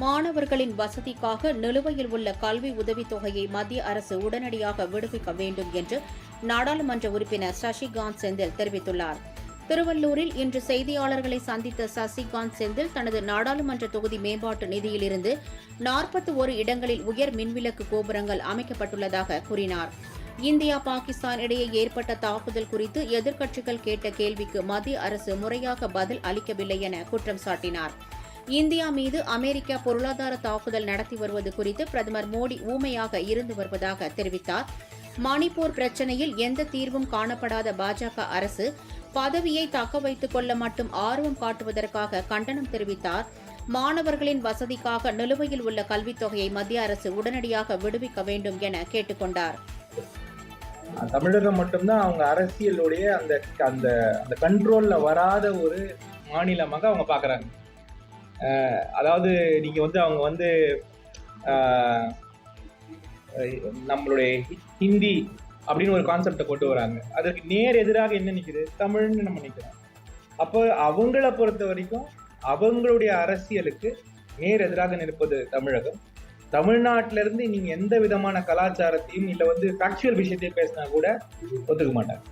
மாணவர்களின் வசதிக்காக நிலுவையில் உள்ள கல்வி உதவித்தொகையை மத்திய அரசு உடனடியாக விடுவிக்க வேண்டும் என்று நாடாளுமன்ற உறுப்பினர் சசிகாந்த் செந்தில் தெரிவித்துள்ளார். திருவள்ளூரில் இன்று செய்தியாளர்களை சந்தித்த சசிகாந்த் செந்தில் தனது நாடாளுமன்ற தொகுதி மேம்பாட்டு நிதியிலிருந்து 41 இடங்களில் உயர் மின்விளக்கு கோபுரங்கள் அமைக்கப்பட்டுள்ளதாக கூறினார். இந்தியா பாகிஸ்தான் இடையே ஏற்பட்ட தாக்குதல் குறித்து எதிர்க்கட்சிகள் கேட்ட கேள்விக்கு மத்திய அரசு முறையாக பதில் அளிக்கவில்லை என குற்றம் சாட்டினார். இந்தியா மீது அமெரிக்கா பொருளாதார தாக்குதல் நடத்தி வருவது குறித்து பிரதமர் மோடி ஊமையாக இருந்து வருவதாக தெரிவித்தார். மணிப்பூர் பிரச்சினையில் எந்த தீர்வும் காணப்படாத பாஜக அரசு பதவியை தக்க வைத்துக் கொள்ள மட்டும் ஆர்வம் காட்டுவதற்காக கண்டனம் தெரிவித்தார். மாணவர்களின் வசதிக்காக நிலுவையில் உள்ள கல்வித் தொகையை மத்திய அரசு உடனடியாக விடுவிக்க வேண்டும் என கேட்டுக் கொண்டார். தமிழகம் மட்டும்தான் அவங்க அரசியலுடைய அந்த அந்த அந்த கண்ட்ரோல்ல வராத ஒரு மாநிலமாக அவங்க பாக்குறாங்க. அதாவது நீங்க அவங்க நம்மளுடைய ஹிந்தி அப்படின்னு ஒரு கான்செப்டை கொண்டு வராங்க. அதற்கு நேர் எதிராக என்ன நிற்குது? தமிழ்னு நம்ம நிற்கிறோம். அப்போ அவங்கள பொறுத்த வரைக்கும் அவங்களுடைய அரசியலுக்கு நேர் எதிராக நிற்பது தமிழகம். தமிழ்நாட்டில இருந்து நீங்க எந்த விதமான கலாச்சாரத்தையும் இல்ல ஃபேக்சுவல் விஷயத்தையும் பேசினா கூட ஒத்துக்க மாட்டாங்க.